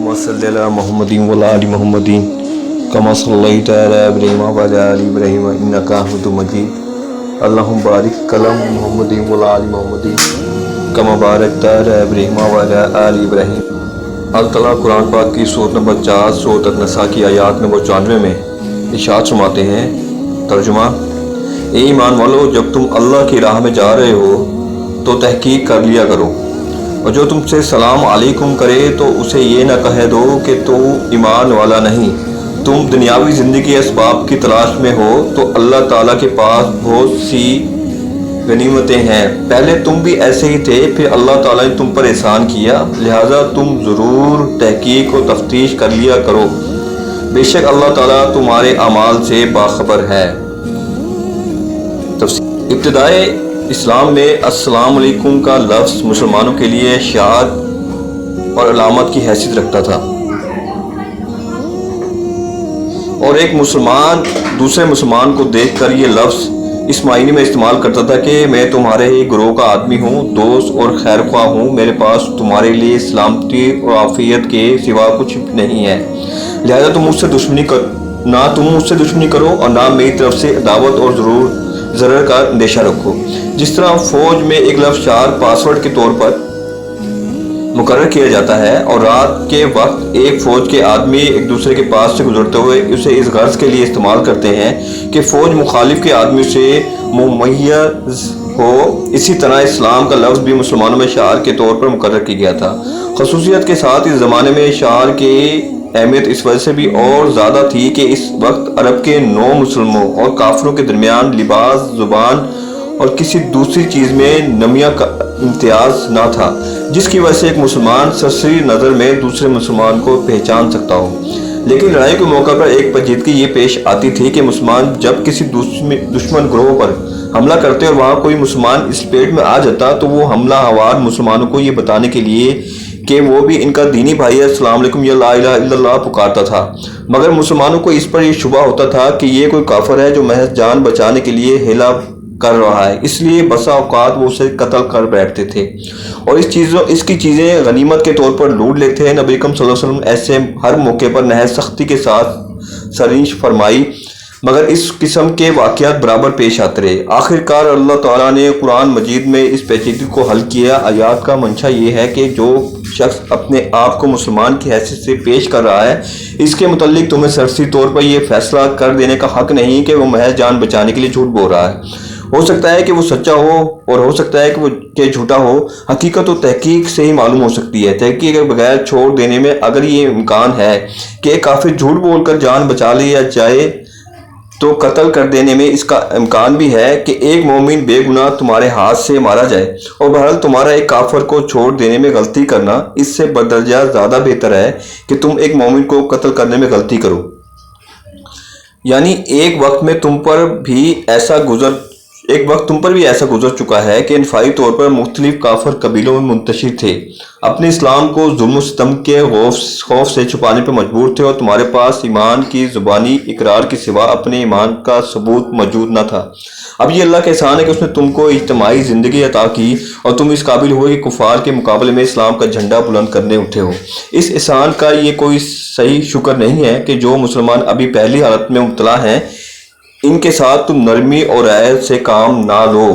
اللهم صل على محمد وعلى آل محمد كما صليت على إبراهيم وعلى آل إبراهيم إنك حميد مجيد اللهم بارك على محمد وعلى آل محمد كما باركت على إبراهيم وعلى آل إبراهيم۔ اللہ تعالیٰ قرآن پاک کی سورت نمبر 4 سورت النساء کی آیات نمبر 94 میں ارشاد فرماتے ہیں، ترجمہ: اے ایمان والو، جب تم اللہ کی راہ میں جا رہے ہو تو تحقیق کر لیا کرو، اور جو تم سے سلام علیکم کرے تو اسے یہ نہ کہہ دو کہ تو ایمان والا نہیں۔ تم دنیاوی زندگی اسباب کی تلاش میں ہو تو اللہ تعالیٰ کے پاس بہت سی غنیمتیں ہیں۔ پہلے تم بھی ایسے ہی تھے، پھر اللہ تعالیٰ نے تم پر احسان کیا، لہٰذا تم ضرور تحقیق و تفتیش کر لیا کرو، بے شک اللہ تعالیٰ تمہارے اعمال سے باخبر ہے۔ ابتدائے اسلام میں السلام علیکم کا لفظ مسلمانوں کے لیے شعار اور علامت کی حیثیت رکھتا تھا، اور ایک مسلمان دوسرے مسلمان کو دیکھ کر یہ لفظ اس معنی میں استعمال کرتا تھا کہ میں تمہارے ہی گروہ کا آدمی ہوں، دوست اور خیر خواہ ہوں، میرے پاس تمہارے لیے سلامتی اور عافیت کے سوا کچھ نہیں ہے، لہذا تم مجھ سے دشمنی کرو اور نہ میری طرف سے عداوت اور ضرر کا اندیشہ رکھو۔ جس طرح فوج میں ایک لفظ شعار پاسورڈ کے طور پر مقرر کیا جاتا ہے، اور رات کے وقت ایک فوج کے آدمی ایک دوسرے کے پاس سے گزرتے ہوئے اسے اس غرض کے لیے استعمال کرتے ہیں کہ فوج مخالف کے آدمی سے ممیز ہو، اسی طرح اسلام کا لفظ بھی مسلمانوں میں شعار کے طور پر مقرر کیا گیا تھا۔ خصوصیت کے ساتھ اس زمانے میں شعار کی اہمیت اس وجہ سے بھی اور زیادہ تھی کہ اس وقت عرب کے نو مسلموں اور کافروں کے درمیان لباس، زبان اور کسی دوسری چیز میں نمیہ کا امتیاز نہ تھا، جس کی وجہ سے ایک مسلمان سرسری نظر میں دوسرے مسلمان کو پہچان سکتا ہو۔ لیکن لڑائی کے موقع پر ایک پیچیدگی یہ پیش آتی تھی کہ مسلمان جب کسی دشمن گروہ پر حملہ کرتے اور وہاں کوئی مسلمان اس پیٹ میں آ جاتا تو وہ حملہ آور مسلمانوں کو یہ بتانے کے لیے کہ وہ بھی ان کا دینی بھائی ہے، السلام علیکم یا لا الہ الا اللہ پکارتا تھا، مگر مسلمانوں کو اس پر یہ شبہ ہوتا تھا کہ یہ کوئی کافر ہے جو محض جان بچانے کے لیے ہیلا کر رہا ہے، اس لیے بسا اوقات وہ اسے قتل کر بیٹھتے تھے اور اس کی چیزیں غنیمت کے طور پر لوٹ لیتے ہیں۔ نبی اکرم صلی اللہ علیہ وسلم ایسے ہر موقع پر نہایت سختی کے ساتھ سرزنش فرمائی، مگر اس قسم کے واقعات برابر پیش آتے رہے۔ آخر کار اللہ تعالیٰ نے قرآن مجید میں اس پیچیدگی کو حل کیا۔ آیات کا منشا یہ ہے کہ جو شخص اپنے آپ کو مسلمان کی حیثیت سے پیش کر رہا ہے، اس کے متعلق تمہیں سرسری طور پر یہ فیصلہ کر دینے کا حق نہیں کہ وہ محض جان بچانے کے لیے جھوٹ بول رہا ہے۔ ہو سکتا ہے کہ وہ سچا ہو اور ہو سکتا ہے کہ جھوٹا ہو، حقیقت و تحقیق سے ہی معلوم ہو سکتی ہے۔ تحقیق کے بغیر چھوڑ دینے میں اگر یہ امکان ہے کہ ایک کافر جھوٹ بول کر جان بچا لیا جائے تو قتل کر دینے میں اس کا امکان بھی ہے کہ ایک مومن بے گناہ تمہارے ہاتھ سے مارا جائے، اور بہرحال تمہارا ایک کافر کو چھوڑ دینے میں غلطی کرنا اس سے بدرجہ زیادہ بہتر ہے کہ تم ایک مومن کو قتل کرنے میں غلطی کرو۔ یعنی ایک وقت تم پر بھی ایسا گزر چکا ہے کہ انفرادی طور پر مختلف کافر قبیلوں میں منتشر تھے، اپنے اسلام کو ظلم و ستم کے خوف سے چھپانے پر مجبور تھے، اور تمہارے پاس ایمان کی زبانی اقرار کے سوا اپنے ایمان کا ثبوت موجود نہ تھا۔ اب یہ اللہ کا احسان ہے کہ اس نے تم کو اجتماعی زندگی عطا کی اور تم اس قابل ہوئے کہ کفار کے مقابلے میں اسلام کا جھنڈا بلند کرنے اٹھے ہو۔ اس احسان کا یہ کوئی صحیح شکر نہیں ہے کہ جو مسلمان ابھی پہلی حالت میں مبتلا ہیں ان کے ساتھ تم نرمی اور رعایت سے کام نہ لو۔